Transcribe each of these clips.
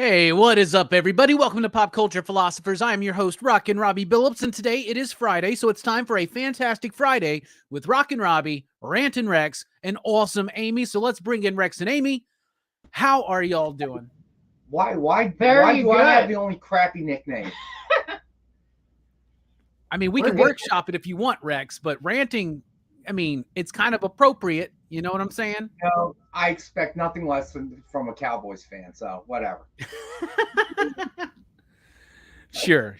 Hey, what is up, everybody? Welcome to Pop Culture Philosophers. I am your host, Rockin Robbie Billups, and today it is Friday, so it's time for a fantastic Friday with Rockin Robbie, Rantin Rex, and awesome Amy. So let's bring in Rex and Amy. How are y'all doing? Why do Very I have good. the only crappy nickname? I mean, we We're can good. workshop it if you want, Rex, but ranting, I mean, it's kind of appropriate. You know what I'm saying? No, I expect nothing less than from a Cowboys fan, so whatever. Sure.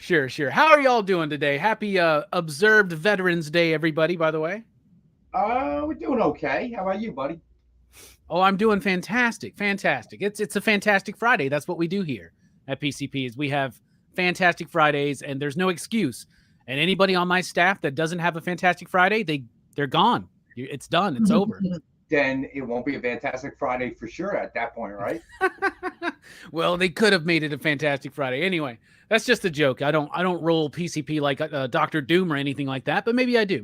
How are y'all doing today? Happy observed Veterans Day, everybody, by the way. We're doing okay. How about you, buddy? Oh, I'm doing fantastic. It's a fantastic Friday. That's what we do here at PCP is we have fantastic Fridays and there's no excuse. And anybody on my staff that doesn't have a fantastic Friday, they're gone. It's done. It's over. Then it won't be a fantastic Friday for sure at that point, right? Well, they could have made it a fantastic Friday. Anyway, that's just a joke. I don't roll PCP like Dr. Doom or anything like that, but maybe I do.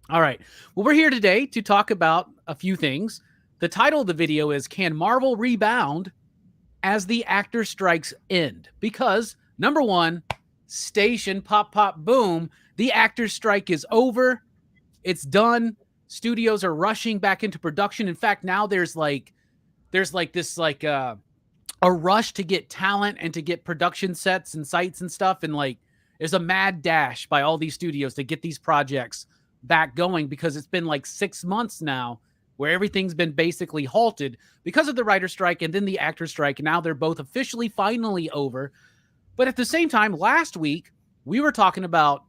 All right. Well, we're here today to talk about a few things. The title of the video is Can Marvel Rebound as the Actor Strikes End? Because, number one, station, pop, boom, the actor's strike is over. It's done. Studios are rushing back into production. In fact, now there's a rush to get talent and to get production sets and sites and stuff. And like, there's a mad dash by all these studios to get these projects back going because it's been like 6 months now where everything's been basically halted because of the writer strike and then the actor strike. And now they're both officially finally over. But at the same time, last week, we were talking about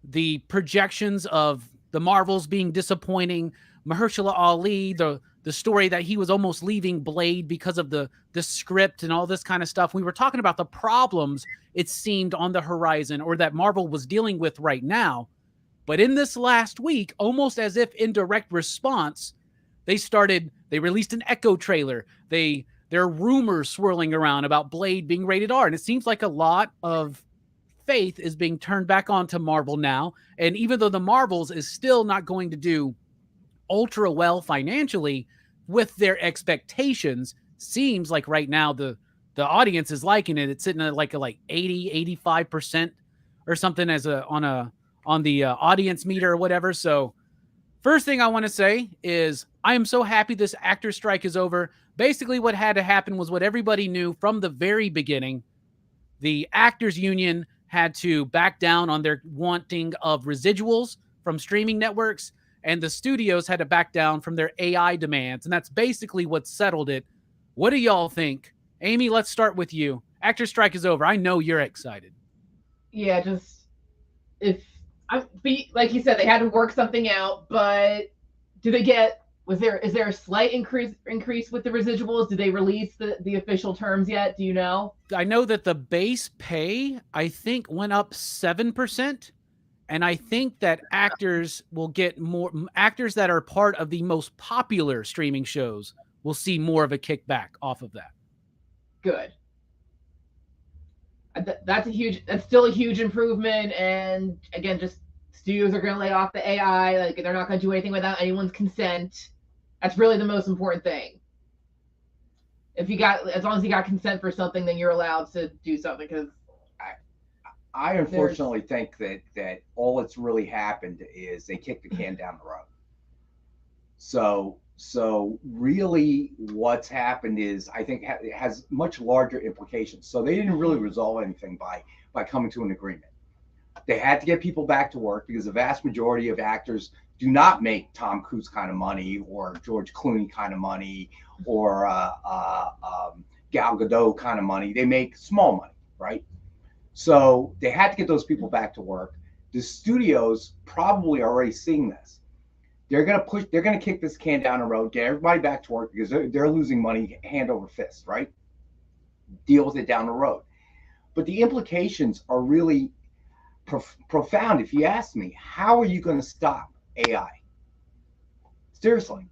the projections of the Marvels being disappointing, Mahershala Ali, the story that he was almost leaving Blade because of the script and all this kind of stuff. We were talking about the problems it seemed on the horizon or that Marvel was dealing with right now. But in this last week, almost as if in direct response, they released an Echo trailer. There are rumors swirling around about Blade being rated R. And it seems like a lot of faith is being turned back onto Marvel now. And even though the Marvels is still not going to do ultra well financially with their expectations, seems like right now the audience is liking it. It's sitting at like 80, 85% or something on the audience meter or whatever. So first thing I want to say is I am so happy this actor strike is over. Basically what had to happen was what everybody knew from the very beginning. The actors union had to back down on their wanting of residuals from streaming networks, and the studios had to back down from their AI demands. And that's basically what settled it. What do y'all think? Amy, let's start with you. Actor strike is over. I know you're excited. Yeah, like you said, they had to work something out, but is there a slight increase with the residuals? Did they release the official terms yet? Do you know? I know that the base pay, I think, went up 7%. And I think that actors will get more, actors that are part of the most popular streaming shows will see more of a kickback off of that. Good. That's still a huge improvement. And again, just studios are going to lay off the AI. Like they're not going to do anything without anyone's consent. That's really the most important thing. As long as you got consent for something, then you're allowed to do something. Because I unfortunately think that all that's really happened is they kicked the can down the road. So really what's happened is I think it has much larger implications. So they didn't really resolve anything by coming to an agreement. They had to get people back to work because the vast majority of actors do not make Tom Cruise kind of money or George Clooney kind of money or Gal Gadot kind of money. They make small money, right? So they had to get those people back to work. The studios probably are already seeing this. They're going to kick this can down the road, get everybody back to work because they're losing money hand over fist, right? Deal with it down the road. But the implications are really profound. If you ask me, how are you going to stop AI? Seriously,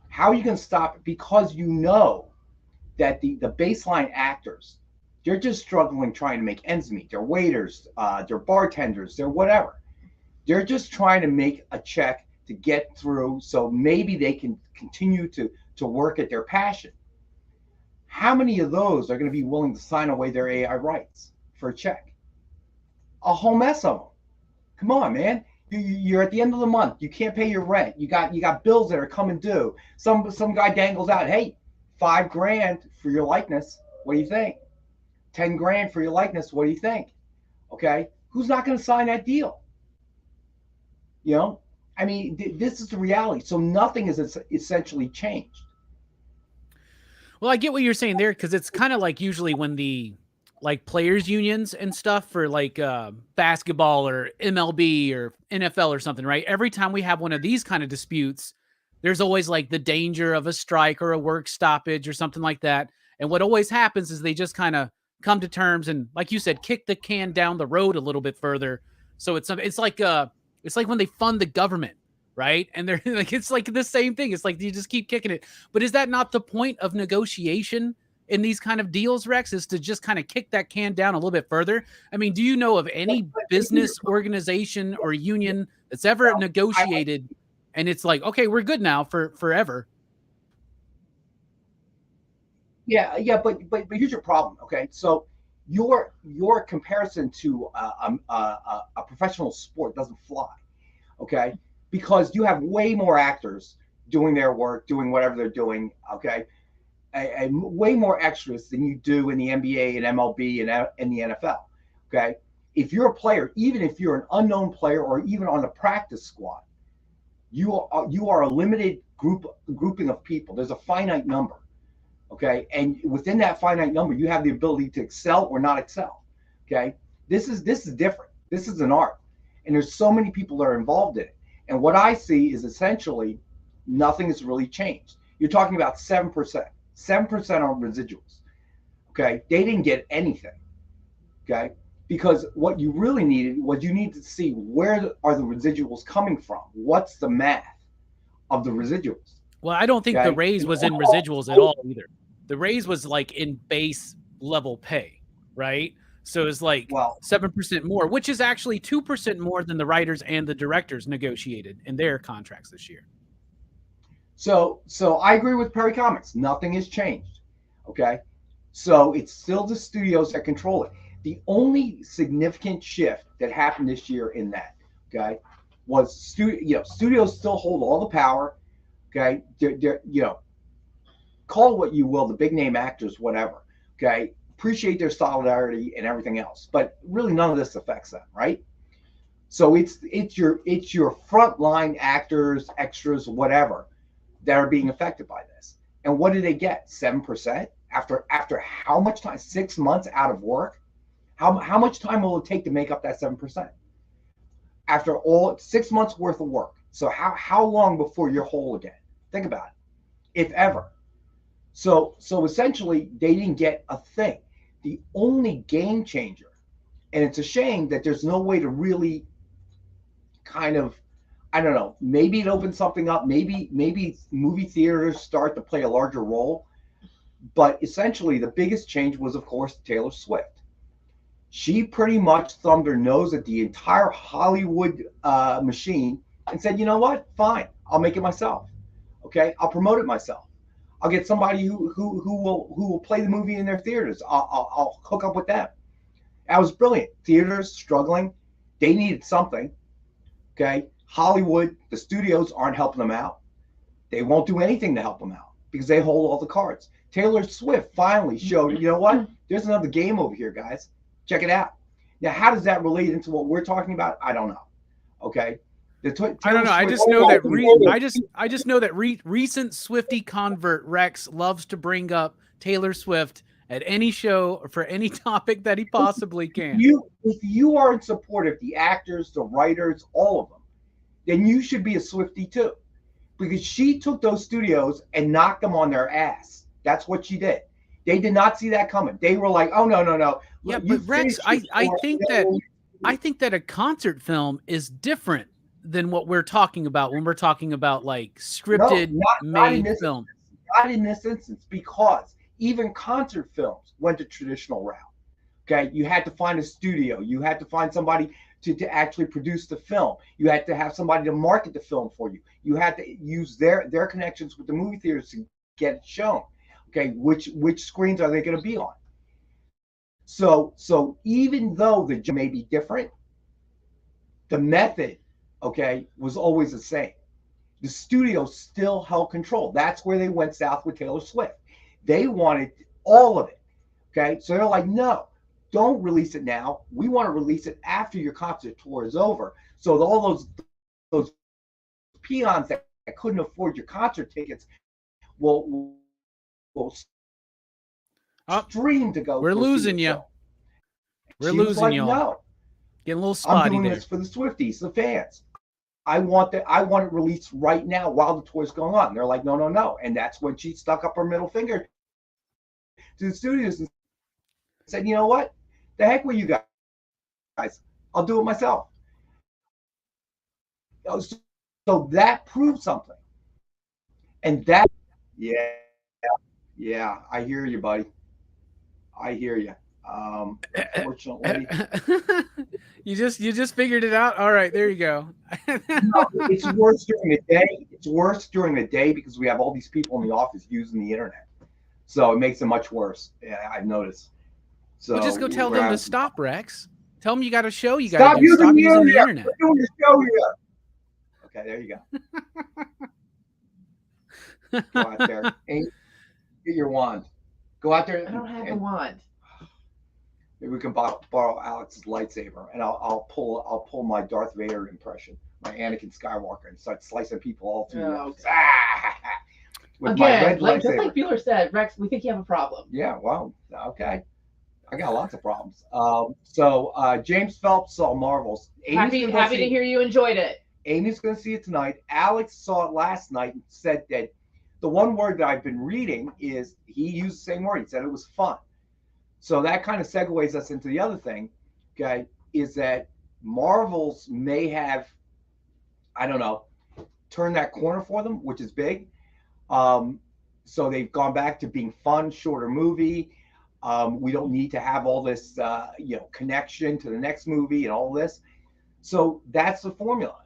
how are you going to stop it? Because you know that the baseline actors, they're just struggling trying to make ends meet. They're waiters, they're bartenders, they're whatever. They're just trying to make a check to get through so maybe they can continue to work at their passion. How many of those are going to be willing to sign away their AI rights for a check? A whole mess of them. Come on, man. You're at the end of the month. You can't pay your rent. You got bills that are coming due. Some guy dangles out, hey, $5,000 for your likeness. What do you think? 10 grand for your likeness. What do you think? Okay, who's not going to sign that deal? You know, I mean, this is the reality. So nothing is essentially changed. Well, I get what you're saying there, because it's kind of like usually when the like players unions and stuff for like basketball or MLB or NFL or something, right? Every time we have one of these kind of disputes, there's always like the danger of a strike or a work stoppage or something like that. And what always happens is they just kind of come to terms and, like you said, kick the can down the road a little bit further. So it's like when they fund the government, right? And they're like, it's like the same thing. It's like you just keep kicking it. But is that not the point of negotiation in these kind of deals, Rex, is to just kind of kick that can down a little bit further? I mean, do you know of any business organization or union that's ever negotiated and it's like, okay, we're good now for forever? Yeah, but here's your problem. Okay, so your comparison to a professional sport doesn't fly. Okay, because you have way more actors doing their work, doing whatever they're doing. Okay, and way more extras than you do in the NBA and MLB and in the NFL. Okay, if you're a player, even if you're an unknown player or even on a practice squad, you are a limited grouping of people. There's a finite number. Okay, and within that finite number, you have the ability to excel or not excel. Okay, this is different. This is an art, and there's so many people that are involved in it. And what I see is essentially nothing has really changed. You're talking about 7%, 7% on residuals. Okay, they didn't get anything. Okay, because what you really needed was you need to see where are the residuals coming from. What's the math of the residuals? Well, I don't think the raise was in residuals at all either. The raise was like in base level pay, right? So it's like 7% more, which is actually 2% more than the writers and the directors negotiated in their contracts this year. So I agree with Perry Comics. Nothing has changed. Okay, so it's still the studios that control it. The only significant shift that happened this year in that, okay, was studios still hold all the power. Okay, they're call it what you will, the big name actors, whatever. Okay, appreciate their solidarity and everything else, but really none of this affects them, right? So it's your frontline actors, extras, whatever, that are being affected by this. And what do they get? 7% after how much time? 6 months out of work. How much time will it take to make up that 7%? After all 6 months worth of work. So how long before you're whole again? Think about it, if ever. So essentially, they didn't get a thing. The only game changer, and it's a shame that there's no way to really kind of, I don't know, maybe it opens something up. Maybe movie theaters start to play a larger role. But essentially, the biggest change was, of course, Taylor Swift. She pretty much thumbed her nose at the entire Hollywood machine and said, you know what? Fine, I'll make it myself. Okay, I'll promote it myself. I'll get somebody who will play the movie in their theaters. I'll hook up with them. That was brilliant. Theaters struggling, they needed something. Okay, Hollywood, the studios aren't helping them out. They won't do anything to help them out because they hold all the cards. Taylor Swift finally showed, you know what? There's another game over here, guys. Check it out. Now, how does that relate into what we're talking about? I don't know. Okay. I don't know. I just know that I just know that recent Swiftie convert Rex loves to bring up Taylor Swift at any show or for any topic that he possibly can. If you are in support of the actors, the writers, all of them, then you should be a Swiftie too, because she took those studios and knocked them on their ass. That's what she did. They did not see that coming. They were like, "Oh no." Yeah, but Rex, I think that a concert film is different than what we're talking about when we're talking about like scripted made film. Not in this instance, because even concert films went the traditional route. Okay, you had to find a studio, you had to find somebody to actually produce the film, you had to have somebody to market the film for you, you had to use their connections with the movie theaters to get it shown. Okay, which screens are they going to be on? So even though the may be different, the method, okay, was always the same. The studio still held control. That's where they went south with Taylor Swift. They wanted all of it. Okay, so they're like, no, don't release it now. We want to release it after your concert tour is over. So all those peons that couldn't afford your concert tickets will stream to go. We're losing you. We're losing you. No, getting a little spotty I'm doing there. this for the Swifties, the fans. I want it released right now while the tour's going on. They're like, no, no, no. And that's when she stuck up her middle finger to the studios and said, you know what? The heck with you guys. I'll do it myself. So that proved something. And that, yeah, I hear you, buddy. I hear you. Unfortunately, you just figured it out. All right, there you go. No, it's worse during the day. It's worse during the day because we have all these people in the office using the internet, so it makes it much worse. Yeah, I've noticed. So well, just go tell them to stop, Rex. Tell them you got a show. You got stop to do. Stop using the internet. internet. We're doing the show here. Okay, there you go. Go out there. Get your wand. Go out there. I don't have a wand. Maybe we can borrow Alex's lightsaber, and I'll pull my Darth Vader impression, my Anakin Skywalker, and start slicing people all through. With again, my red lightsaber. Just like Bueller said, Rex, we think you have a problem. Yeah, well, okay. I got lots of problems. So James Phelps saw Marvels. Happy to hear you enjoyed it. Amy's going to see it tonight. Alex saw it last night and said that the one word that I've been reading is, he used the same word. He said it was fun. So that kind of segues us into the other thing, okay, is that Marvels may have, I don't know, turned that corner for them, which is big. So they've gone back to being fun, shorter movie. We don't need to have all this, connection to the next movie and all this. So that's the formula.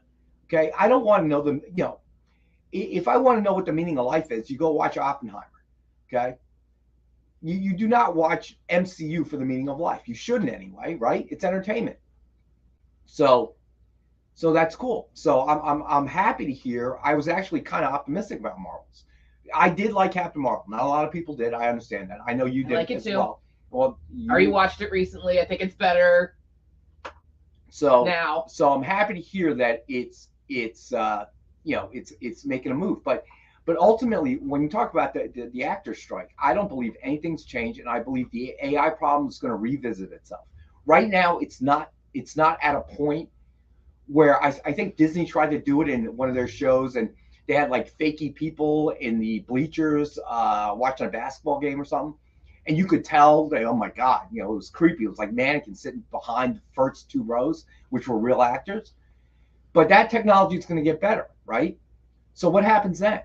Okay, I don't want to know the, if I want to know what the meaning of life is, you go watch Oppenheimer. Okay, you do not watch MCU for the meaning of life. You shouldn't anyway, right? It's entertainment. So that's cool. So I'm happy to hear. I was actually kind of optimistic about Marvels. I did like Captain Marvel. Not a lot of people did. I understand that. I know you did like it as too. well. Well, I already watched it recently. I think it's better. So now, I'm happy to hear that it's making a move. But ultimately, when you talk about the actor strike, I don't believe anything's changed, and I believe the AI problem is going to revisit itself. Right now, it's not at a point where I think Disney tried to do it in one of their shows, and they had like fakey people in the bleachers watching a basketball game or something. And you could tell that, oh my God, it was creepy. It was like mannequins sitting behind the first two rows, which were real actors. But that technology is going to get better, right? So what happens then?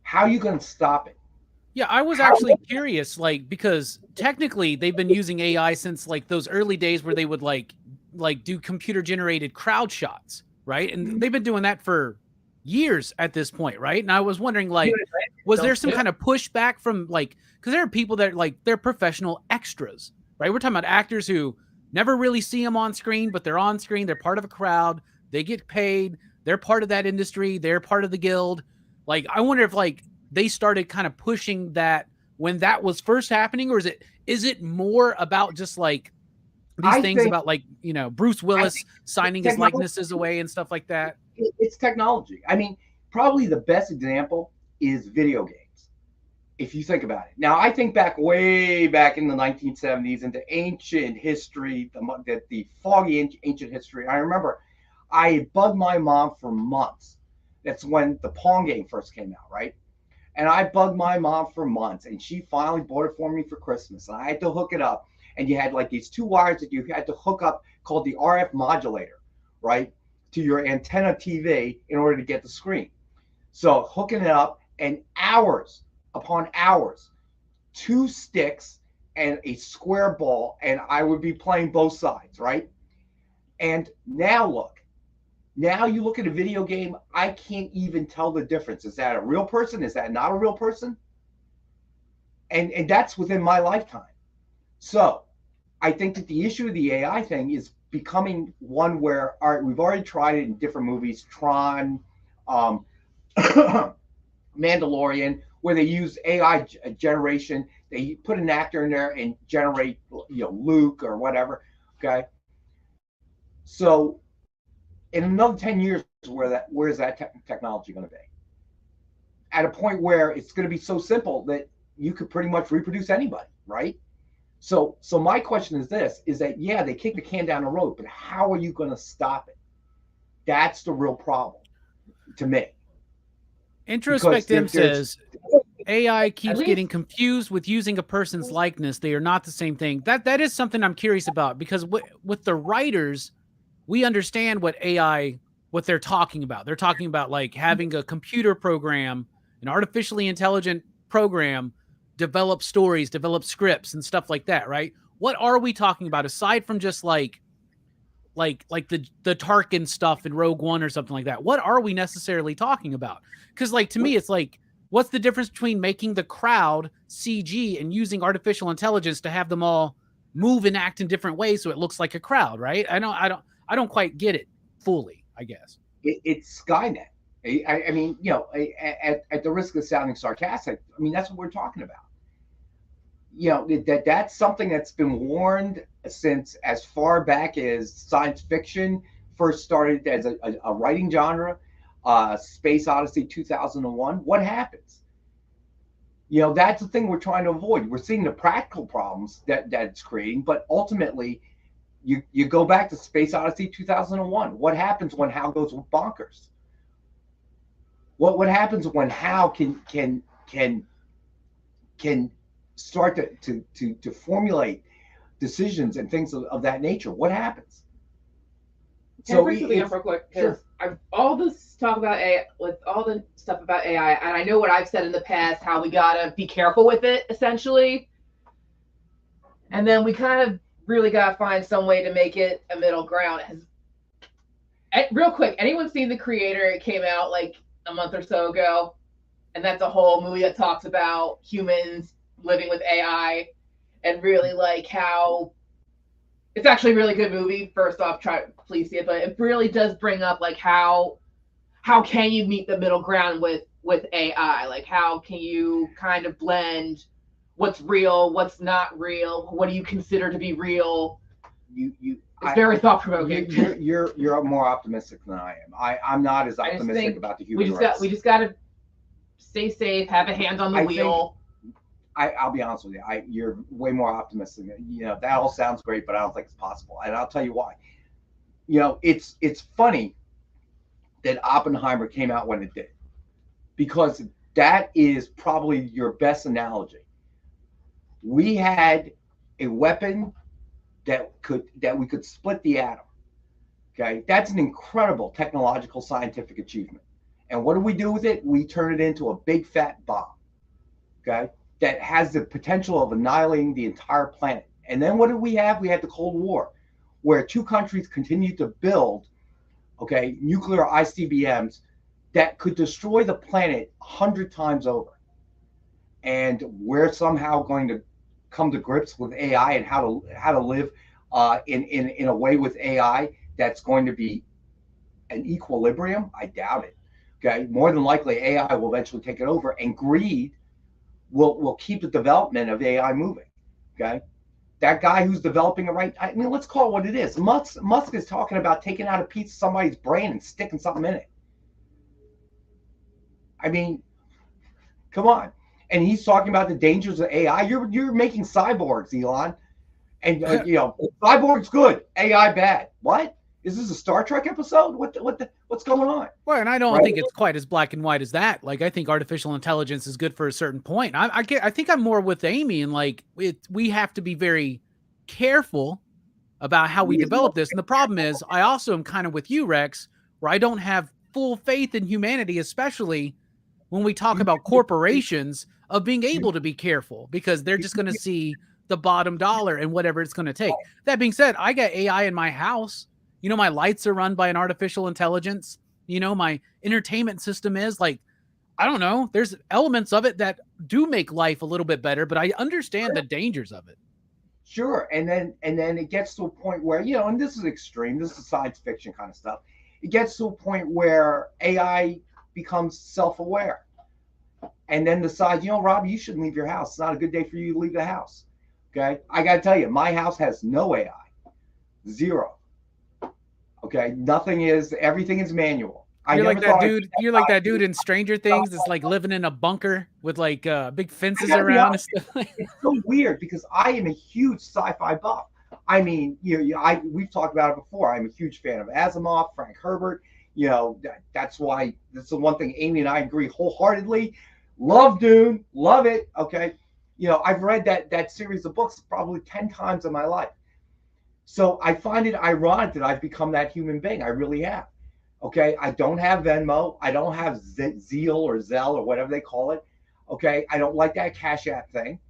How are you going to stop it? Yeah, I was actually curious, because technically they've been using AI since like those early days where they would like do computer generated crowd shots, right? And they've been doing that for years at this point, right? And I was wondering, was there some kind of pushback from because there are people that they're professional extras, right? We're talking about actors who never really see them on screen, but they're on screen. They're part of a crowd. They get paid. They're part of that industry. They're part of the guild. I wonder if they started kind of pushing that when that was first happening, or is it more about just these things about Bruce Willis signing his likenesses away and stuff like that? It's technology. I mean, probably the best example is video games. If you think about it. Now, I think way back in the 1970s into ancient history, the foggy ancient history. I remember I bugged my mom for months. That's when the Pong game first came out, right? And I bugged my mom for months, and she finally bought it for me for Christmas. And I had to hook it up. And you had these two wires that you had to hook up called the RF modulator, right, to your antenna TV in order to get the screen. So hooking it up, and hours upon hours, 2 sticks and a square ball, and I would be playing both sides, right? And now you look at a video game, I can't even tell the difference. Is that a real person? Is that not a real person? and that's within my lifetime. So I think that the issue of the AI thing is becoming one where, all right, we've already tried it in different movies, Tron, um, Mandalorian, where they use AI generation. They put an actor in there and generate, Luke or whatever. Okay, so in another 10 years, where's that technology going to be? At a point where it's going to be so simple that you could pretty much reproduce anybody, right? So my question is this: is that, yeah, they kick the can down the road, but how are you going to stop it? That's the real problem to me. Introspective says AI keeps least- getting confused with using a person's likeness. They are not the same thing. That is something I'm curious about, because with the writers, we understand what they're talking about. They're talking about like having a computer program, an artificially intelligent program, develop stories, develop scripts and stuff like that, right? What are we talking about aside from just like the Tarkin stuff in Rogue One or something like that? What are we necessarily talking about? Because like to me, it's like, what's the difference between making the crowd CG and using artificial intelligence to have them all move and act in different ways so it looks like a crowd, right? I don't quite get it fully, I guess. It's Skynet. I mean, at the risk of sounding sarcastic, I mean, that's what we're talking about. That's something that's been warned since as far back as science fiction first started as a writing genre. Space Odyssey 2001. What happens? That's the thing we're trying to avoid. We're seeing the practical problems that it's creating, but ultimately, you go back to Space Odyssey 2001. What happens when Hal goes bonkers? What happens when Hal can start to formulate decisions and things of that nature? What happens? Can I bring something up real quick? Because sure. all this talk about AI, with all the stuff about AI, and I know what I've said in the past, how we gotta be careful with it, essentially. And then we kind of really gotta find some way to make it a middle ground. Real quick, anyone seen The Creator? It came out like a month or so ago, and that's a whole movie that talks about humans living with AI, and really like how it's actually a really good movie. First off, please see it, but it really does bring up like how can you meet the middle ground with AI? Like how can you kind of blend what's real, what's not real, what do you consider to be real? It's very thought provoking. You're more optimistic than I am. I'm not as optimistic about the human race. We just got to stay safe, have a hand on the wheel. I'll be honest with you. You're way more optimistic. That all sounds great, but I don't think it's possible. And I'll tell you why. It's funny that Oppenheimer came out when it did, because that is probably your best analogy. We had a weapon that we could split the atom. Okay, that's an incredible technological scientific achievement. And what do we do with it? We turn it into a big fat bomb. Okay, that has the potential of annihilating the entire planet. And then what did we have? We had the Cold War, where two countries continued to build, nuclear ICBMs that could destroy the planet 100 times over. And we're somehow going to come to grips with AI and how to live in a way with AI that's going to be an equilibrium. I doubt it. Okay, more than likely AI will eventually take it over, and greed will keep the development of AI moving. Okay, that guy who's developing it, right? I mean, let's call it what it is. Musk is talking about taking out a piece of somebody's brain and sticking something in it. I mean, come on. And he's talking about the dangers of AI. You're making cyborgs, Elon, and cyborgs good, AI bad. What? Is this a Star Trek episode? What's going on? Well, and I don't think it's quite as black and white as that. Like, I think artificial intelligence is good for a certain point. I think I'm more with Amy, and like we have to be very careful about how we develop this. And the problem is, I also am kind of with you, Rex, where I don't have full faith in humanity, especially when we talk about corporations, of being able to be careful, because they're just going to see the bottom dollar and whatever it's going to take. That being said, I got AI in my house. My lights are run by an artificial intelligence. My entertainment system is like, I don't know. There's elements of it that do make life a little bit better, but I understand the dangers of it. Sure. And then it gets to a point where, you know, and this is extreme, this is science fiction kind of stuff. It gets to a point where AI becomes self-aware and then decides, you know, Rob, you shouldn't leave your house. It's not a good day for you to leave the house. Okay. I got to tell you, my house has no AI, zero. Okay. Everything is manual. You're like that dude. You're like that dude in Stranger Things that's like living in a bunker with like big fences around and stuff. It's so weird because I am a huge sci-fi buff. I mean, we've talked about it before. I'm a huge fan of Asimov, Frank Herbert. You know, that's why this is the one thing Amy and I agree wholeheartedly. Love Dune, love it. Okay, you know, I've read that series of books probably 10 times in my life. So I find it ironic that I've become that human being. I really have. Okay, I don't have Venmo. I don't have Zeal or Zelle or whatever they call it. Okay, I don't like that Cash App thing.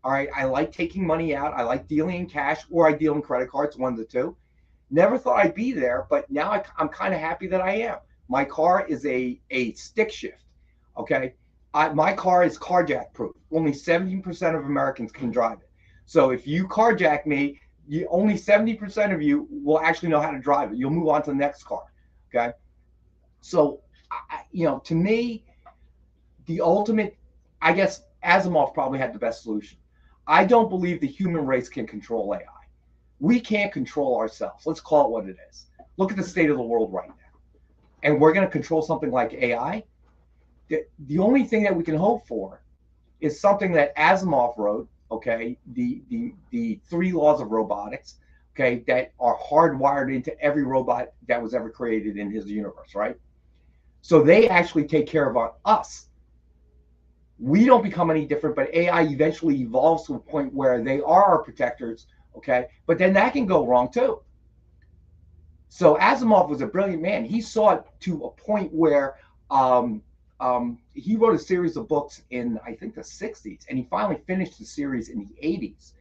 All right, I like taking money out. I like dealing in cash, or I deal in credit cards, one of the two. Never thought I'd be there, but now I'm kind of happy that I am. My car is a stick shift. Okay, my car is carjack proof. Only 17% of Americans can drive it. So if you carjack me, only 70% of you will actually know how to drive it. You'll move on to the next car. Okay. So, you know, to me, the ultimate, I guess Asimov probably had the best solution. I don't believe the human race can control AI. We can't control ourselves. Let's call it what it is. Look at the state of the world right now. And we're going to control something like AI. The only thing that we can hope for is something that Asimov wrote, okay, the 3 laws of robotics, okay, that are hardwired into every robot that was ever created in his universe, right? So they actually take care of us. We don't become any different, but AI eventually evolves to a point where they are our protectors, okay? But then that can go wrong too. So Asimov was a brilliant man. He saw it to a point where he wrote a series of books in, I think, the 60s, and he finally finished the series in the 80s.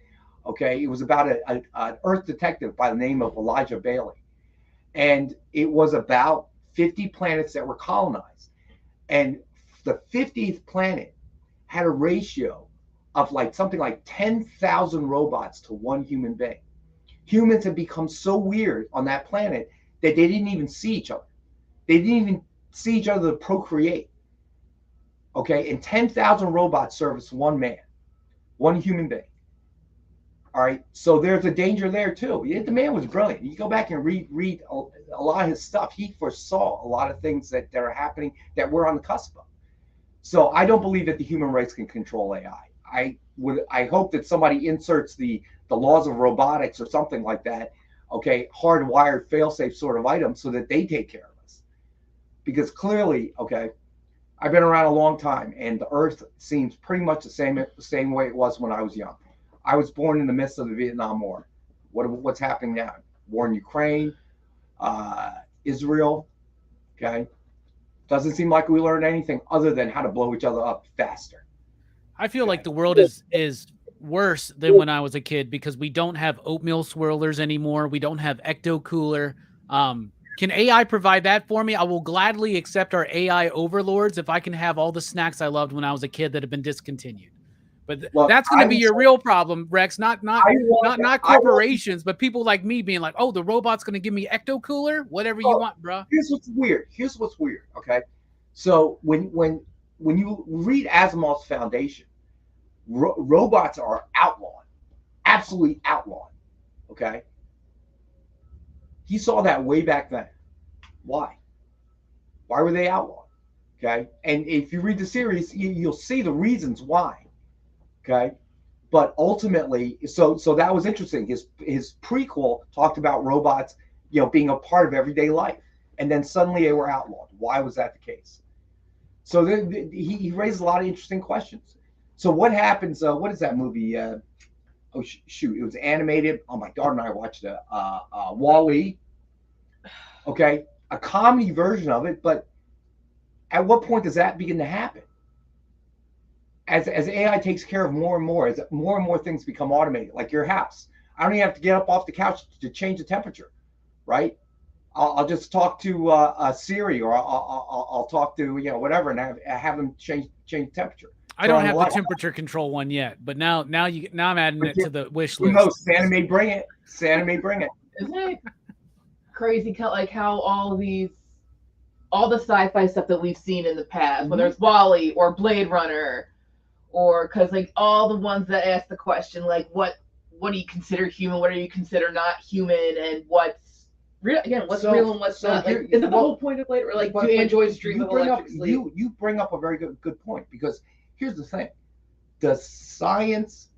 Okay, it was about an Earth detective by the name of Elijah Bailey. And it was about 50 planets that were colonized. And the 50th planet had a ratio of something like 10,000 robots to one human being. Humans had become so weird on that planet that they didn't even see each other. They didn't even see each other to procreate. Okay, and 10,000 robots service one man, one human being. All right, so there's a danger there too. The man was brilliant. You go back and read a lot of his stuff. He foresaw a lot of things that are happening that we're on the cusp of. So I don't believe that the human race can control AI. I hope that somebody inserts the laws of robotics or something like that. Okay, hardwired fail-safe sort of item so that they take care of us. Because clearly, okay, I've been around a long time, and the Earth seems pretty much the same way it was when I was young. I was born in the midst of the Vietnam War. What's happening now? War in Ukraine, Israel. Okay, doesn't seem like we learned anything other than how to blow each other up faster. I feel like the world is worse than when I was a kid because we don't have oatmeal swirlers anymore. We don't have ecto cooler. Can AI provide that for me? I will gladly accept our AI overlords if I can have all the snacks I loved when I was a kid that have been discontinued. But that's going to be your real problem, Rex. Not corporations, but people like me being like, "Oh, the robot's going to give me ecto cooler, whatever you want, bro." Here's what's weird. Okay, so when you read Asimov's Foundation, robots are outlawed, absolutely outlawed. Okay, he saw that way back then. Why? Why were they outlawed? Okay, and if you read the series, you'll see the reasons why. Okay, but ultimately, so that was interesting. His prequel talked about robots, being a part of everyday life, and then suddenly they were outlawed. Why was that the case? So he raises a lot of interesting questions. So what happens? What is that movie? It was animated. Oh, my daughter and I watched Wall-E. Okay, a comedy version of it, but at what point does that begin to happen? As AI takes care of more and more things become automated, like your house. I don't even have to get up off the couch to change the temperature, right? I'll just talk to Siri, or I'll talk to whatever, and have them change temperature. I don't have the temperature control one yet, but now I'm adding it to the wish list. No, Santa may bring it. Santa may bring it. Isn't it crazy, like how all the sci-fi stuff that we've seen in the past, whether it's Wall-E or Blade Runner, or because like all the ones that ask the question like what do you consider human, what do you consider not human, and what's real and what's not. Like, isn't the whole point of Blade Runner like do androids dream of electric sleep? You bring up a very good point, because here's the thing: does science,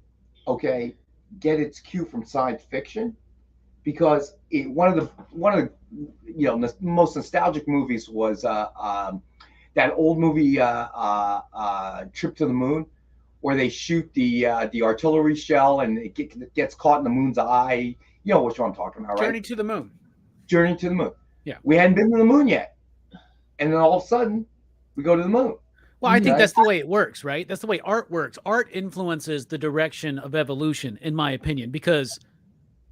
get its cue from science fiction? Because one of the most nostalgic movies was that old movie Trip to the Moon, where they shoot the artillery shell and it gets caught in the moon's eye. You know which one I'm talking about, right? Journey to the Moon. Journey to the Moon. Yeah. We hadn't been to the moon yet, and then all of a sudden we go to the moon. Well, I think that's the way it works, right? That's the way art works. Art influences the direction of evolution, in my opinion, because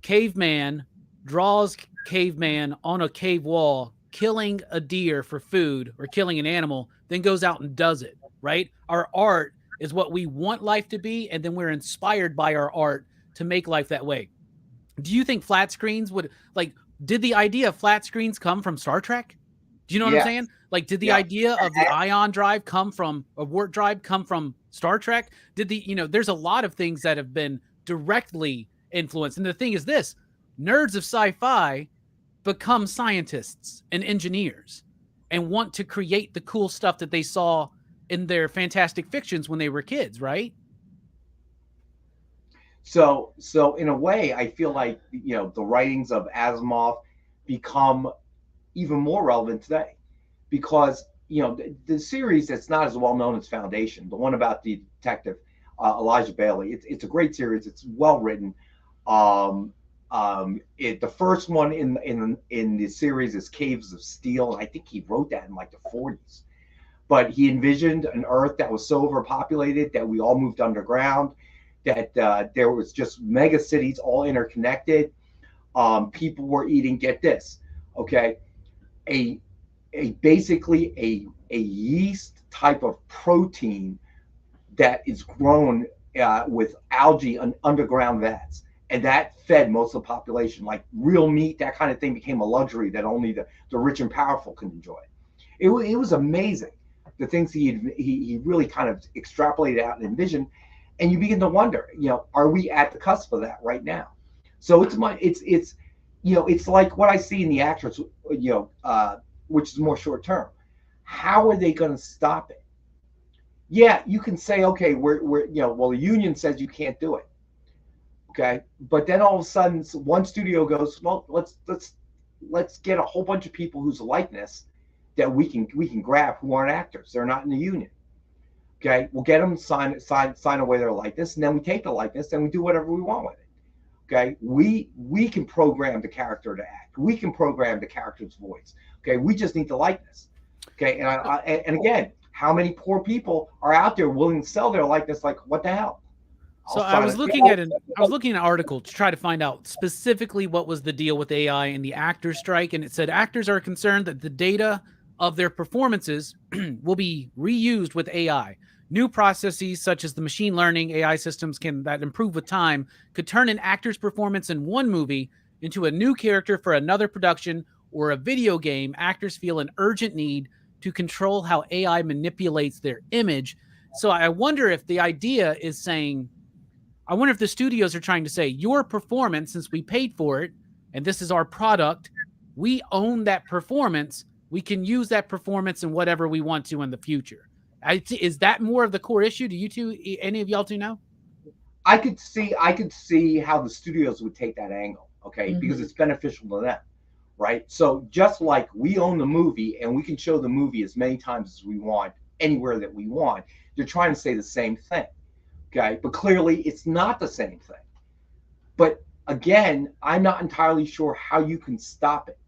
caveman draws caveman on a cave wall, killing a deer for food or killing an animal, then goes out and does it, right? Our art is what we want life to be, and then we're inspired by our art to make life that way. Do you think flat screens did the idea of flat screens come from Star Trek? Do you know what I'm saying? Like, did the idea of the ion drive come from a warp drive come from Star Trek? There's a lot of things that have been directly influenced. And the thing is this: nerds of sci-fi become scientists and engineers and want to create the cool stuff that they saw in their fantastic fictions when they were kids, right? So in a way, I feel like the writings of Asimov become even more relevant today, because the series that's not as well known as Foundation, the one about the detective Elijah Bailey, it's a great series. It's well written. The first one in the series is Caves of Steel, and I think he wrote that in like the 40s. But he envisioned an Earth that was so overpopulated that we all moved underground, that there was just mega cities all interconnected. People were eating, get this, basically a yeast type of protein that is grown with algae on underground vats. And that fed most of the population. Like real meat, that kind of thing became a luxury that only the rich and powerful can enjoy. It was amazing, the things he really kind of extrapolated out and envisioned. And you begin to wonder, are we at the cusp of that right now? So it's like what I see in the actors, which is more short term. How are they going to stop it? Yeah, you can say, okay, we're the union says you can't do it. Okay, but then all of a sudden, one studio goes, well, let's get a whole bunch of people whose likeness that we can grab who aren't actors. They're not in the union. Okay, we'll get them sign away their likeness, and then we take the likeness and we do whatever we want with it. Okay, we can program the character to act. We can program the character's voice. Okay, we just need the likeness. Okay, and again, how many poor people are out there willing to sell their likeness? Like, what the hell? So I was looking at an article to try to find out specifically what was the deal with AI and the actors strike, and it said actors are concerned that the data of their performances will be reused with AI. New processes such as the machine learning AI systems that improve with time could turn an actor's performance in one movie into a new character for another production or a video game. Actors feel an urgent need to control how AI manipulates their image. So I wonder if the idea is saying, I wonder if the studios are trying to say, your performance, since we paid for it, and this is our product, we own that performance. We can use that performance in whatever we want to in the future. Is that more of the core issue? Do you two, any of y'all two know? I could see how the studios would take that angle, because it's beneficial to them, right? So just like we own the movie and we can show the movie as many times as we want, anywhere that we want, they're trying to say the same thing. Okay, but clearly it's not the same thing. But again, I'm not entirely sure how you can stop it.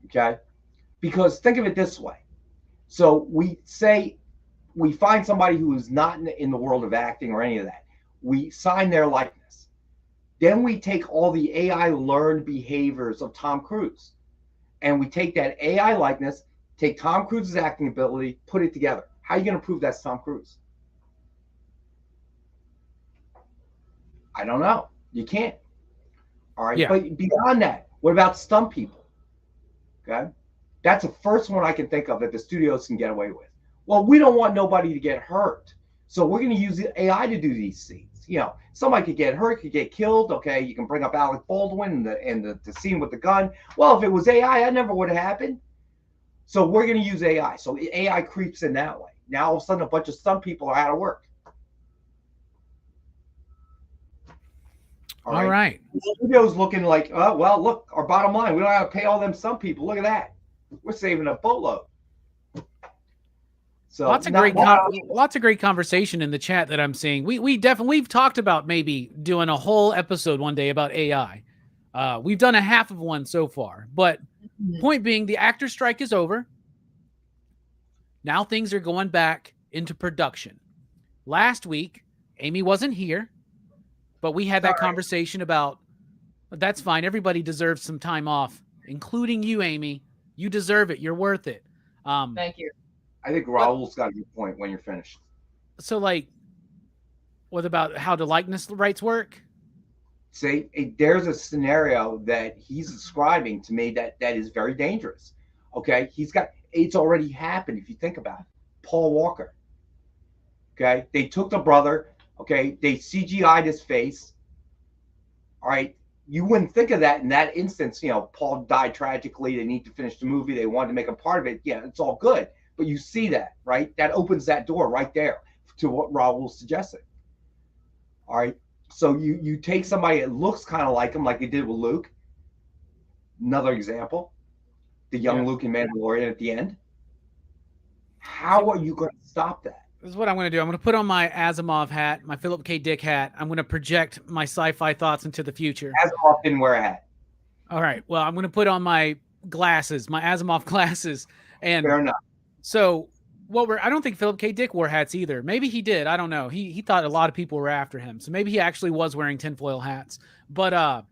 Okay, because think of it this way. So we find somebody who is not in the world of acting or any of that. We sign their likeness. Then we take all the AI learned behaviors of Tom Cruise, and we take that AI likeness, take Tom Cruise's acting ability, put it together. How are you going to prove that's Tom Cruise? I don't know. You can't. All right. Yeah. But beyond that, what about stunt people? Okay. That's the first one I can think of that the studios can get away with. Well, we don't want nobody to get hurt. So we're going to use AI to do these scenes. You know, somebody could get hurt, could get killed. Okay. You can bring up Alec Baldwin and the scene with the gun. Well, if it was AI, that never would have happened. So we're going to use AI. So AI creeps in that way. Now, all of a sudden, a bunch of stunt people are out of work. All right. The studio's looking like, oh, well, look, our bottom line, we don't have to pay all them stunt people. Look at that. We're saving a boatload. So lots of great conversation in the chat that I'm seeing. We've talked about maybe doing a whole episode one day about AI. We've done a half of one so far, but point being, the actor strike is over. Now things are going back into production. Last week, Amy wasn't here, but we had that conversation about, that's fine. Everybody deserves some time off, including you, Amy. You deserve it. You're worth it. Thank you. I think Raul's got a good point when you're finished. So, like, what about how the likeness rights work? Say, there's a scenario that he's describing to me that is very dangerous. Okay, it's already happened if you think about it. Paul Walker. Okay, they took the brother. Okay, they CGI'd his face. All right, you wouldn't think of that in that instance. You know, Paul died tragically. They need to finish the movie. They wanted to make a part of it. Yeah, it's all good. But you see that, right? That opens that door right there to what Raul's suggesting. All right. So you take somebody that looks kind of like him, like they did with Luke. Another example, the young Luke in Mandalorian at the end. How are you going to stop that? This is what I'm going to do. I'm going to put on my Asimov hat, my Philip K. Dick hat. I'm going to project my sci-fi thoughts into the future. Asimov didn't wear a hat. All right. Well, I'm going to put on my glasses, my Asimov glasses. And fair enough. So I don't think Philip K. Dick wore hats either. Maybe he did. I don't know. He thought a lot of people were after him. So maybe he actually was wearing tinfoil hats. But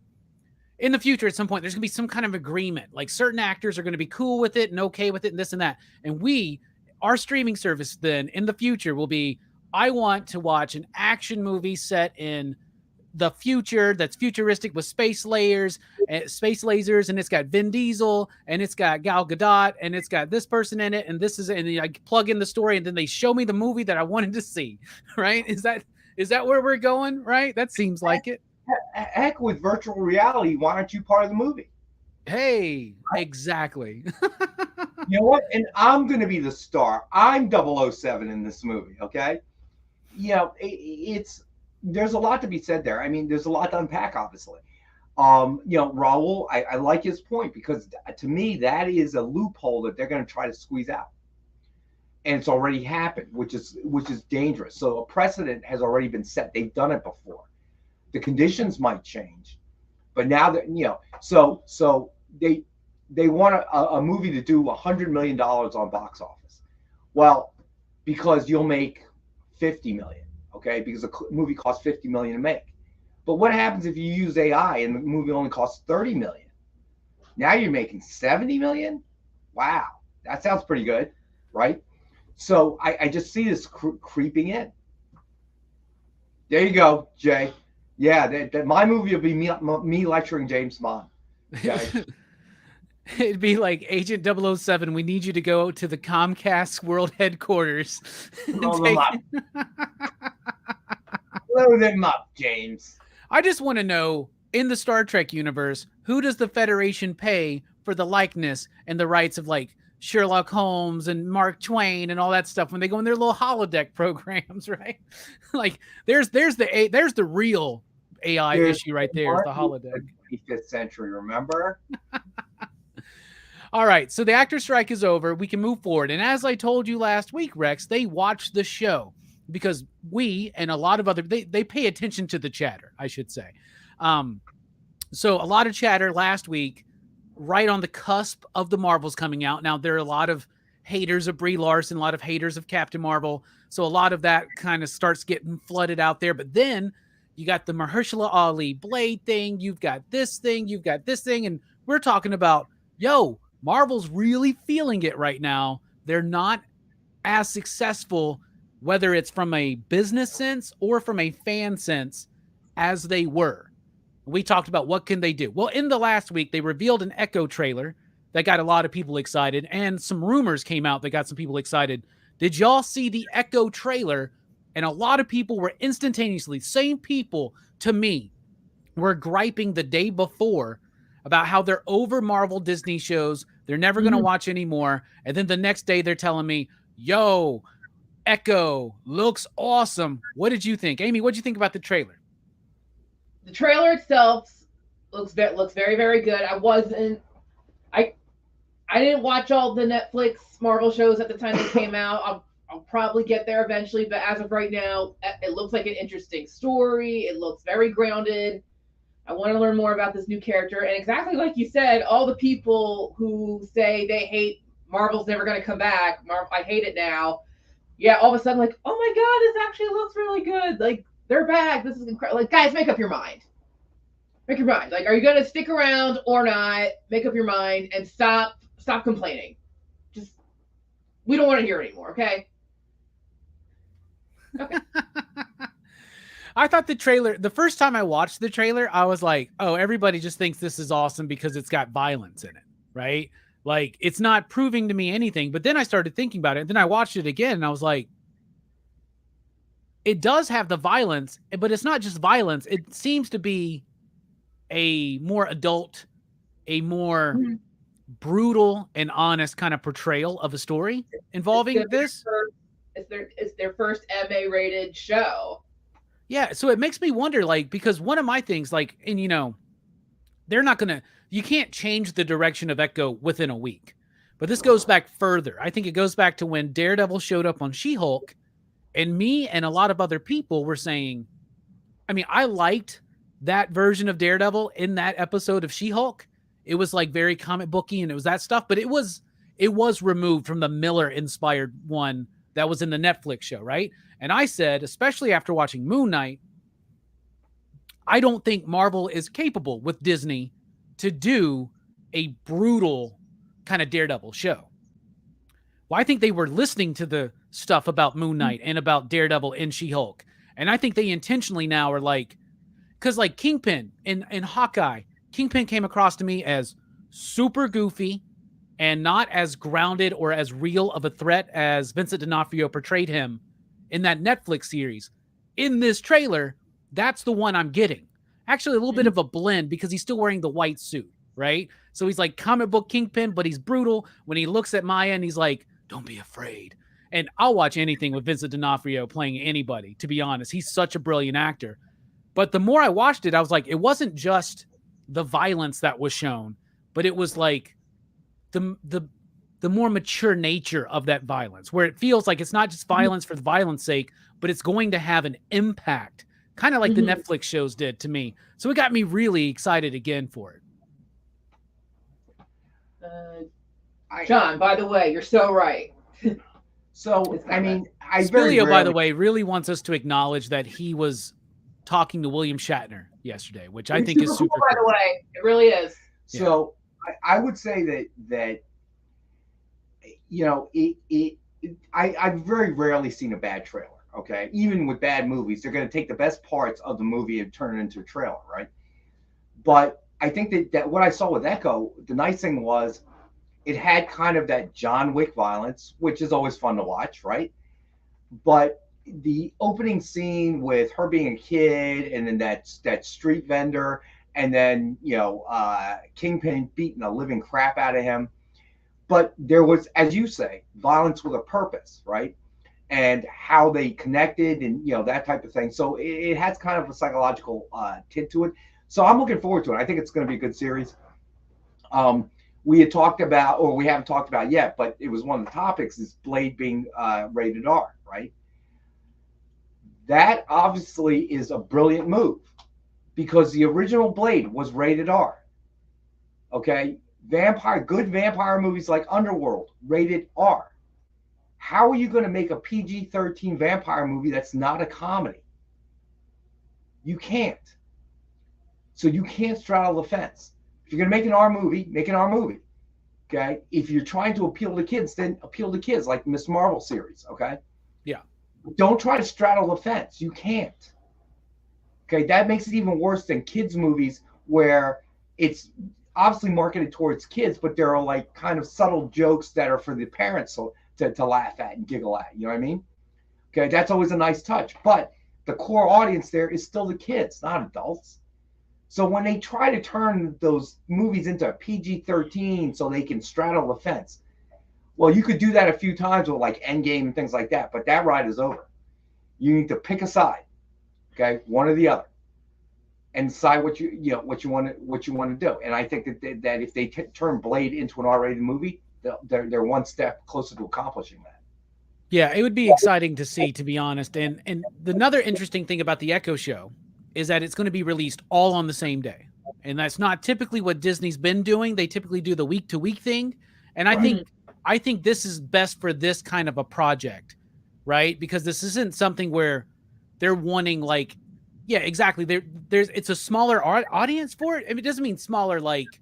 in the future, at some point, there's going to be some kind of agreement. Like certain actors are going to be cool with it and okay with it and this and that. And our streaming service then in the future will be, I want to watch an action movie set in the future that's futuristic with space lasers, and it's got Vin Diesel and it's got Gal Gadot and it's got this person in it and this is, and I plug in the story and then they show me the movie that I wanted to see. Right? Is that where we're going? Right? That seems like it. Heck, with virtual reality, why aren't you part of the movie? Hey, exactly. You know what? And I'm going to be the star. I'm 007 in this movie. Okay. You know, there's a lot to be said there. I mean, there's a lot to unpack, obviously. You know, Raul, I like his point because to me, that is a loophole that they're going to try to squeeze out. And it's already happened, which is dangerous. So a precedent has already been set. They've done it before. The conditions might change, but now that, you know, so they want a movie to do $100 million on box office. Well, because you'll make 50 million. Okay, because a movie costs 50 million to make. But what happens if you use AI and the movie only costs 30 million? Now you're making 70 million? Wow, that sounds pretty good, right? So I just see this creeping in. There you go, Jay. Yeah, my movie will be me lecturing James Bond. Okay? It'd be like Agent 007. We need you to go to the Comcast World Headquarters. Blow them up. Blow them up, James. I just want to know, in the Star Trek universe, who does the Federation pay for the likeness and the rights of like Sherlock Holmes and Mark Twain and all that stuff when they go in their little holodeck programs, right? Like there's the real AI issue right there, is the holodeck. 25th century, remember? All right, so the actor strike is over. We can move forward. And as I told you last week, Rex, they watched the show because we and a lot of other, they pay attention to the chatter, I should say. So a lot of chatter last week, right on the cusp of the Marvels coming out. Now, there are a lot of haters of Brie Larson, a lot of haters of Captain Marvel. So a lot of that kind of starts getting flooded out there. But then You got the Mahershala Ali Blade thing. You've got this thing. You've got this thing. And we're talking about, yo, Marvel's really feeling it right now. They're not as successful, whether it's from a business sense or from a fan sense, as they were. We talked about what can they do. Well, in the last week, they revealed an Echo trailer that got a lot of people excited, and some rumors came out that got some people excited. Did y'all see the Echo trailer? And a lot of people were instantaneously, same people to me, were griping the day before about how they're over Marvel Disney shows. They're never going to watch anymore. And then the next day they're telling me, yo, Echo looks awesome. What did you think? Amy, what did you think about the trailer? The trailer itself looks very, very good. I didn't watch all the Netflix Marvel shows at the time they came out. I'll probably get there eventually, but as of right now, it looks like an interesting story. It looks very grounded. I want to learn more about this new character. And exactly like you said, all the people who say they hate Marvel's never going to come back, I hate it now. Yeah, all of a sudden, like, oh my God, this actually looks really good. Like, they're back. This is incredible. Like, guys, make up your mind. Make your mind. Like, are you going to stick around or not? Make up your mind and stop complaining. Just, we don't want to hear it anymore, okay? Okay. I thought the first time I watched the trailer, I was like, oh, everybody just thinks this is awesome because it's got violence in it, right? Like, it's not proving to me anything. But then I started thinking about it. And then I watched it again and I was like, it does have the violence, but it's not just violence. It seems to be a more adult, a more brutal and honest kind of portrayal of a story involving this. It's their first MA rated show. Yeah, so it makes me wonder, like, because one of my things, like, and they're not gonna, you can't change the direction of Echo within a week. But this goes back further. I think it goes back to when Daredevil showed up on She-Hulk, and me and a lot of other people were saying, I mean, I liked that version of Daredevil in that episode of She-Hulk. It was like very comic booky and it was that stuff, but it was removed from the Miller-inspired one that was in the Netflix show, right? And I said, especially after watching Moon Knight, I don't think Marvel is capable with Disney to do a brutal kind of Daredevil show. Well, I think they were listening to the stuff about Moon Knight and about Daredevil and She-Hulk. And I think they intentionally now are like, because like Kingpin in Hawkeye, Kingpin came across to me as super goofy and not as grounded or as real of a threat as Vincent D'Onofrio portrayed him in that Netflix series. In this trailer, that's the one I'm getting. Actually, a little bit of a blend because he's still wearing the white suit, right? So he's like comic book Kingpin, but he's brutal. When he looks at Maya and he's like, don't be afraid. And I'll watch anything with Vincent D'Onofrio playing anybody, to be honest. He's such a brilliant actor. But the more I watched it, I was like, it wasn't just the violence that was shown, but it was like the more mature nature of that violence, where it feels like it's not just violence for the violence sake, but it's going to have an impact, kind of like the Netflix shows did to me. So it got me really excited again for it. John, by the way, you're so right. So, I mean, Spilio, by the way, really wants us to acknowledge that he was talking to William Shatner yesterday, which I think is super cool. By the way, it really is. So I would say that I've very rarely seen a bad trailer. Okay, even with bad movies, they're going to take the best parts of the movie and turn it into a trailer, right? But I think that what I saw with Echo, the nice thing was it had kind of that John Wick violence, which is always fun to watch, right? But the opening scene with her being a kid and then that street vendor and then, Kingpin beating the living crap out of him. But there was, as you say, violence with a purpose, right? And how they connected and, that type of thing. So it has kind of a psychological tint to it. So I'm looking forward to it. I think it's going to be a good series. We had talked about, or we haven't talked about yet, but it was one of the topics, is Blade being rated R, right? That obviously is a brilliant move because the original Blade was rated R. Okay? Good vampire movies like Underworld, rated R. How are you going to make a PG-13 vampire movie that's not a comedy? You can't. So you can't straddle the fence. If you're going to make an R movie, make an R movie. Okay. If you're trying to appeal to kids, then appeal to kids, like Miss Marvel series. Okay. Yeah. Don't try to straddle the fence. You can't. Okay. That makes it even worse than kids' movies where it's obviously marketed towards kids, but there are like kind of subtle jokes that are for the parents to laugh at and giggle at. You know what I mean? Okay. That's always a nice touch. But the core audience there is still the kids, not adults. So when they try to turn those movies into PG-13 so they can straddle the fence, well, you could do that a few times with like Endgame and things like that, but that ride is over. You need to pick a side, okay, one or the other, and decide what you want to do. And I think that if they turn Blade into an R-rated movie, they're one step closer to accomplishing that. Yeah, it would be exciting to see, to be honest. And another interesting thing about the Echo Show is that it's going to be released all on the same day. And that's not typically what Disney's been doing. They typically do the week to week thing. And I think this is best for this kind of a project, right? Because this isn't something where they're wanting like, yeah, exactly. It's a smaller audience for it. I mean, it doesn't mean smaller, like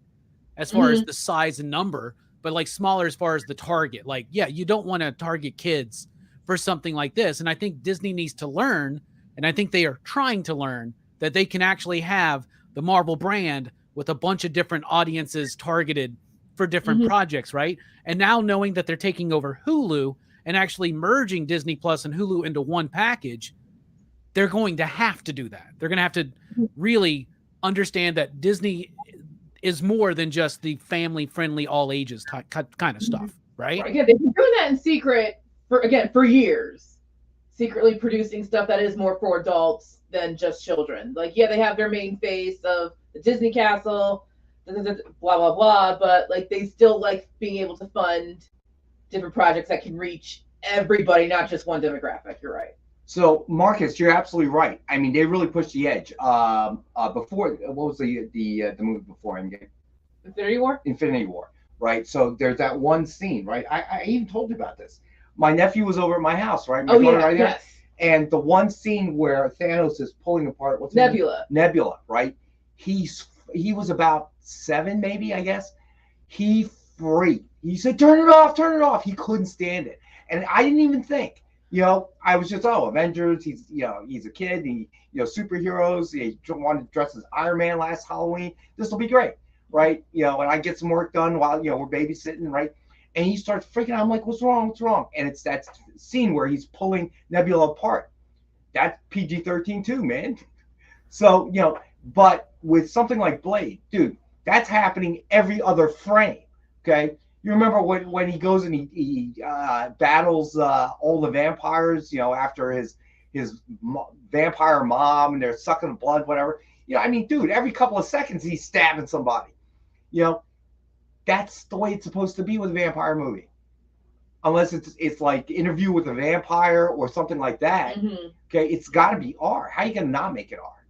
as far as the size and number, but like smaller as far as the target. Like, yeah, you don't want to target kids for something like this. And I think Disney needs to learn, and I think they are trying to learn, that they can actually have the Marvel brand with a bunch of different audiences targeted for different projects, right? And now knowing that they're taking over Hulu and actually merging Disney Plus and Hulu into one package, they're going to have to do that. They're going to have to really understand that Disney is more than just the family-friendly, all-ages kind of stuff, right? Again, they've been doing that in secret for years, secretly producing stuff that is more for adults than just children. Like, yeah, they have their main face of the Disney Castle, blah blah blah, but like they still like being able to fund different projects that can reach everybody, not just one demographic. You're right. So Marcus, you're absolutely right. I mean, they really pushed the edge. Before, what was the movie before Endgame? Infinity War, right? So there's that one scene, right? I even told you about this. My nephew was over at my house, right? My daughter right there. Yes. And the one scene where Thanos is pulling apart Nebula, right? He was about 7, maybe, I guess. He freaked. He said, "Turn it off." He couldn't stand it, and I didn't even think. I was just, Avengers. He's a kid. Superheroes. He wanted to dress as Iron Man last Halloween. This will be great, right? And I get some work done while we're babysitting, right? And he starts freaking out. I'm like, what's wrong? And it's that scene where he's pulling Nebula apart. That's PG-13 too, man. So, but with something like Blade, dude, that's happening every other frame, okay? You remember when he goes and he battles all the vampires, after his vampire mom, and they're sucking blood, whatever. I mean, dude, every couple of seconds he's stabbing somebody. That's the way it's supposed to be with a vampire movie. Unless it's like Interview with a Vampire or something like that. Okay, it's got to be R. How are you going to not make it R?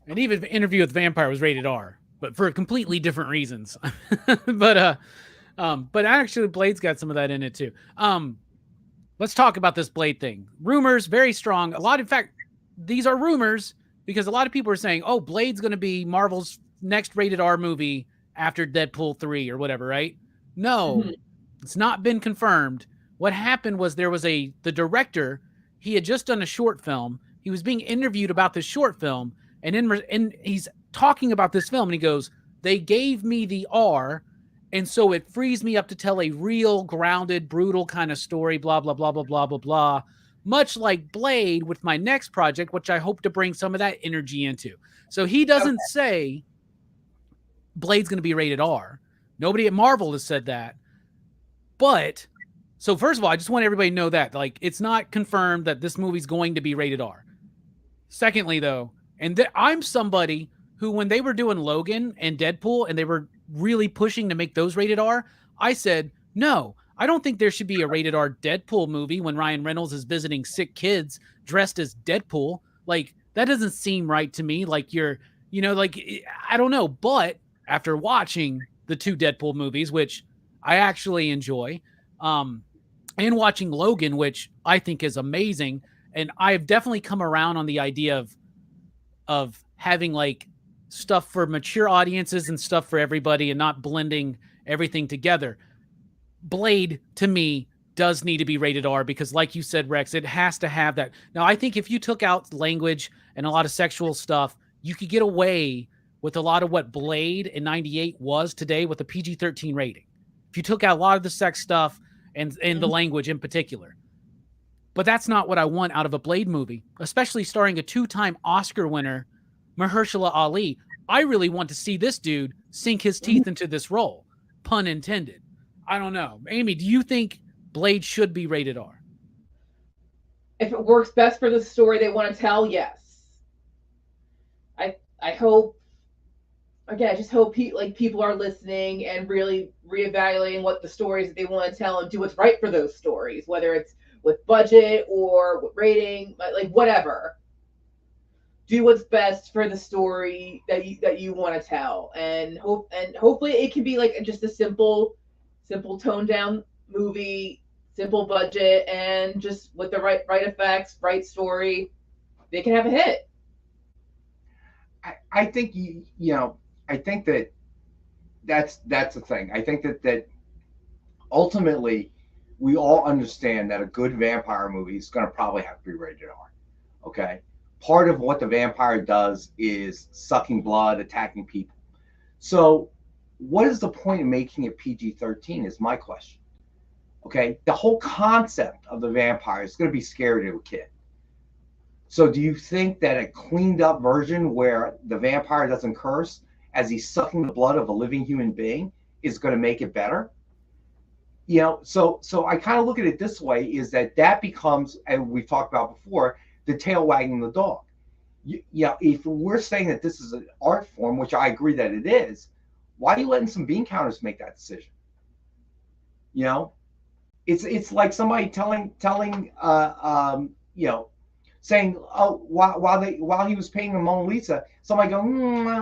And even Interview with Vampire was rated R, but for completely different reasons. but actually Blade's got some of that in it too. Let's talk about this Blade thing. Rumors, very strong. In fact, these are rumors because a lot of people are saying, oh, Blade's going to be Marvel's next rated R movie after Deadpool 3 or whatever, right? No, it's not been confirmed. What happened was the director, he had just done a short film. He was being interviewed about this short film, and he's talking about this film, and he goes, they gave me the R, and so it frees me up to tell a real, grounded, brutal kind of story, blah, blah, blah, blah, blah, blah, blah. Much like Blade with my next project, which I hope to bring some of that energy into. So he doesn't say Blade's going to be rated R. Nobody at Marvel has said that. But, so first of all, I just want everybody to know that. Like, it's not confirmed that this movie's going to be rated R. Secondly, though, I'm somebody who, when they were doing Logan and Deadpool, and they were really pushing to make those rated R, I said, no, I don't think there should be a rated R Deadpool movie when Ryan Reynolds is visiting sick kids dressed as Deadpool. Like, that doesn't seem right to me. Like, I don't know. But after watching the 2 Deadpool movies, which I actually enjoy, and watching Logan, which I think is amazing, and I've definitely come around on the idea of of having like stuff for mature audiences and stuff for everybody and not blending everything together. Blade, to me, does need to be rated R because, like you said, Rex, it has to have that. Now, I think if you took out language and a lot of sexual stuff, you could get away with a lot of what Blade in 98 was today with a PG-13 rating. If you took out a lot of the sex stuff and the language in particular. But that's not what I want out of a Blade movie, especially starring a 2-time Oscar winner, Mahershala Ali. I really want to see this dude sink his teeth into this role, pun intended. I don't know. Amy, do you think Blade should be rated R? If it works best for the story they want to tell, yes. I hope, again, I just hope people are listening and really reevaluating what the stories that they want to tell and do what's right for those stories, whether it's with budget or with rating, like whatever. Do what's best for the story that you want to tell, and hopefully it can be like just a simple toned down movie, simple budget, and just with the right effects, right story, they can have a hit. I think I think that's the thing. I think that ultimately we all understand that a good vampire movie is going to probably have to be rated R. Okay, part of what the vampire does is sucking blood, attacking people. So, what is the point of making it PG-13? Is my question. Okay, the whole concept of the vampire is going to be scary to a kid. So do you think that a cleaned up version where the vampire doesn't curse as he's sucking the blood of a living human being is going to make it better? So I kind of look at it this way, is that becomes, and we've talked about before, the tail wagging the dog. If we're saying that this is an art form, which I agree that it is, why are you letting some bean counters make that decision? It's like somebody telling saying, oh, while he was painting the Mona Lisa, somebody go,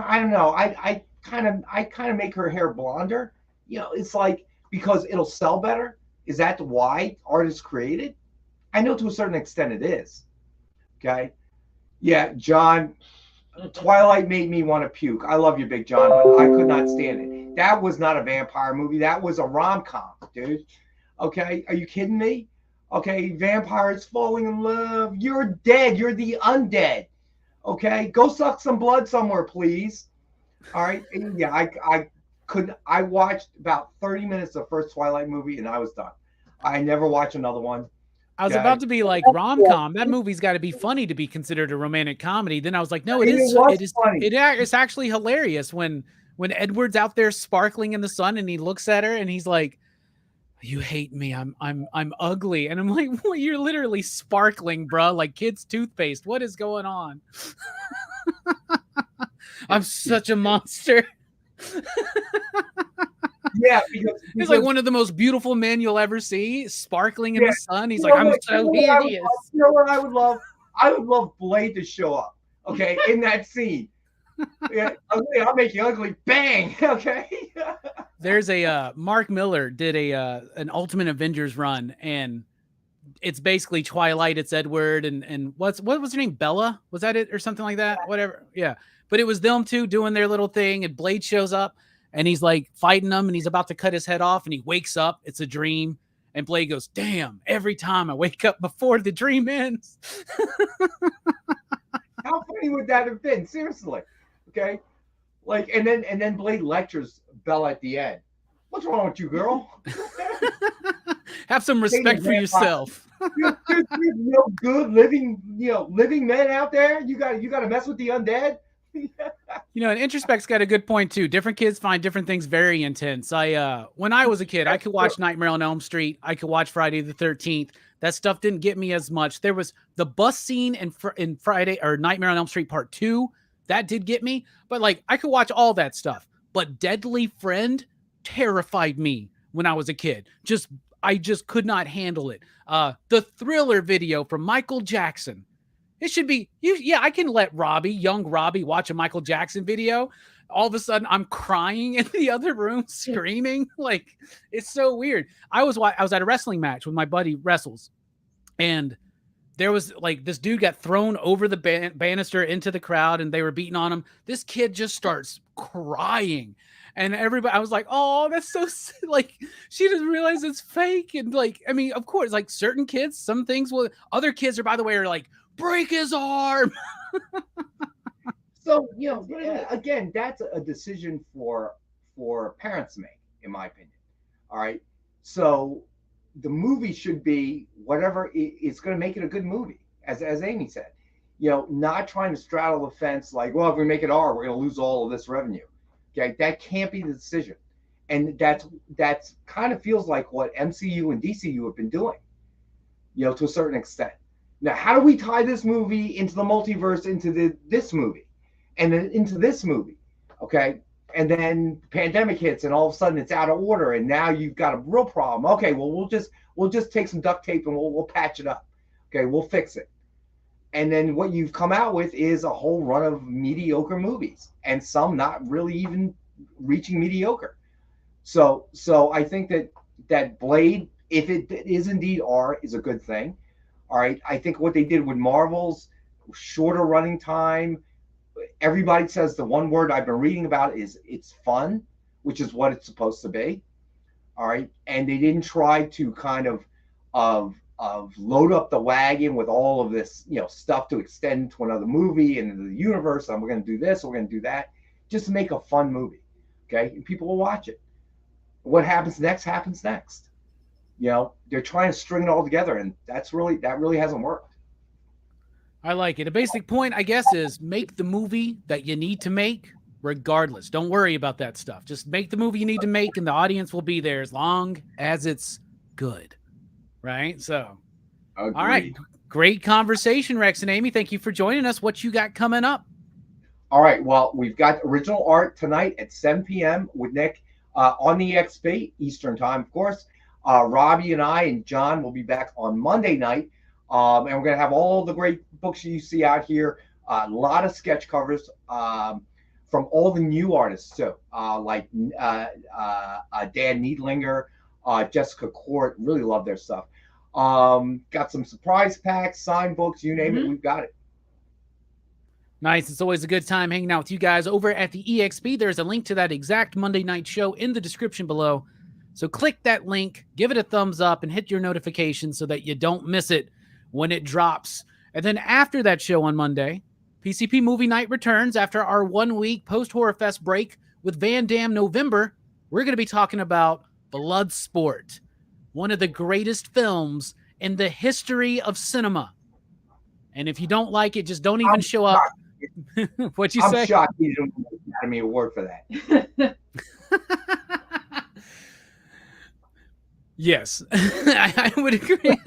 I don't know, I kind of make her hair blonder. It's like, because it'll sell better. Is that why art is created? I know to a certain extent it is. Okay. Yeah, John, Twilight made me want to puke. I love you, Big John, but I could not stand it. That was not a vampire movie. That was a rom-com, dude. Okay. Are you kidding me? Okay, vampires falling in love. You're dead. You're the undead. Okay, go suck some blood somewhere, please. All right. And yeah, I watched about 30 minutes of the first Twilight movie and I was done. I never watched another one. I was about to be like, rom-com. That movie's got to be funny to be considered a romantic comedy. Then I was like, no, it's actually hilarious when Edward's out there sparkling in the sun and he looks at her and he's like, you hate me. I'm ugly. And I'm like, well, you're literally sparkling, bro. Like kids' toothpaste. What is going on? I'm such a monster. Yeah, because he's like one of the most beautiful men you'll ever see, sparkling in the sun. He's like, I'm so hideous. You know what I would love? I would love Blade to show up, okay, in that scene. Yeah, I'll make you ugly. Bang. Okay. There's a Mark Miller did an Ultimate Avengers run, and it's basically Twilight. It's Edward and what was her name? Bella? Was that it or something like that? Whatever. Yeah. But it was them two doing their little thing, and Blade shows up, and he's like fighting them, and he's about to cut his head off, and he wakes up. It's a dream, and Blade goes, "Damn! Every time I wake up before the dream ends." How funny would that have been? Seriously. Okay. Like, and then Blade lectures Bella at the end. What's wrong with you, girl? Have some respect for yourself. There's no good living men out there. You got to mess with the undead. And Introspect's got a good point too. Different kids find different things very intense. When I was a kid, I could watch Nightmare on Elm Street. I could watch Friday the 13th. That stuff didn't get me as much. There was the bus scene in Friday or Nightmare on Elm Street Part 2. That did get me, but like I could watch all that stuff. But Deadly Friend terrified me when I was a kid. I just could not handle it. The Thriller video from Michael Jackson. It should be I can let young Robbie watch a Michael Jackson video. All of a sudden I'm crying in the other room, screaming. Like it's so weird. I was at a wrestling match with my buddy Wrestles, and there was like this dude got thrown over the banister into the crowd and they were beating on him. This kid just starts crying. And everybody, I was like, oh, that's so like, she doesn't realize it's fake. And like, I mean, of course, like certain kids, some things will, other kids are, by the way, are like, break his arm. So, again, that's a decision for parents to make, in my opinion. All right. So the movie should be whatever it's going to make it a good movie, as Amy said. Not trying to straddle the fence like, well, if we make it R, we're going to lose all of this revenue. Okay, that can't be the decision, and that's kind of feels like what MCU and DCU have been doing, to a certain extent. Now, how do we tie this movie into the multiverse, into this movie, and then into this movie? Okay. And then the pandemic hits, and all of a sudden it's out of order, and now you've got a real problem. Okay, well we'll just take some duct tape and we'll patch it up. Okay, we'll fix it. And then what you've come out with is a whole run of mediocre movies, and some not really even reaching mediocre. So I think that Blade, if it is indeed R, is a good thing. All right, I think what they did with Marvel's shorter running time. Everybody says the one word I've been reading about is it's fun, which is what it's supposed to be. All right. And they didn't try to kind of load up the wagon with all of this, stuff to extend to another movie and into the universe. And we're going to do this, we're going to do that, just to make a fun movie. Okay. And people will watch it. What happens next happens next. They're trying to string it all together, and that really hasn't worked. I like it. A basic point, I guess, is make the movie that you need to make regardless. Don't worry about that stuff. Just make the movie you need to make, and the audience will be there as long as it's good. Right? So, Agreed. All right. Great conversation, Rex and Amy. Thank you for joining us. What you got coming up? All right. Well, we've got original art tonight at 7 p.m. with Nick on the EXP, Eastern time, of course. Robbie and I and John will be back on Monday night. And we're going to have all the great books you see out here. A lot of sketch covers from all the new artists, too, like Dan Needlinger, Jessica Court. Really love their stuff. Got some surprise packs, signed books, you name it, we've got it. Nice. It's always a good time hanging out with you guys over at the EXP. There's a link to that exact Monday night show in the description below. So click that link, give it a thumbs up, and hit your notifications so that you don't miss it when it drops. And then after that show on Monday, PCP Movie Night returns after our 1 week post-Horror Fest break with Van Damme November. We're going to be talking about Bloodsport, one of the greatest films in the history of cinema. And if you don't like it, just don't even show up. What'd you say? I'm shocked you didn't give the Academy Award for that. Yes, I would agree.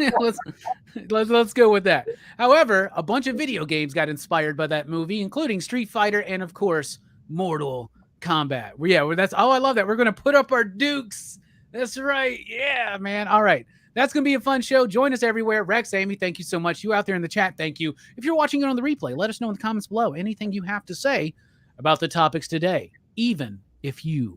Let's go with that. However, a bunch of video games got inspired by that movie, including Street Fighter and, of course, Mortal Kombat. I love that. We're going to put up our dukes. That's right. Yeah, man. All right. That's going to be a fun show. Join us everywhere. Rex, Amy, thank you so much. You out there in the chat, thank you. If you're watching it on the replay, let us know in the comments below anything you have to say about the topics today, even if you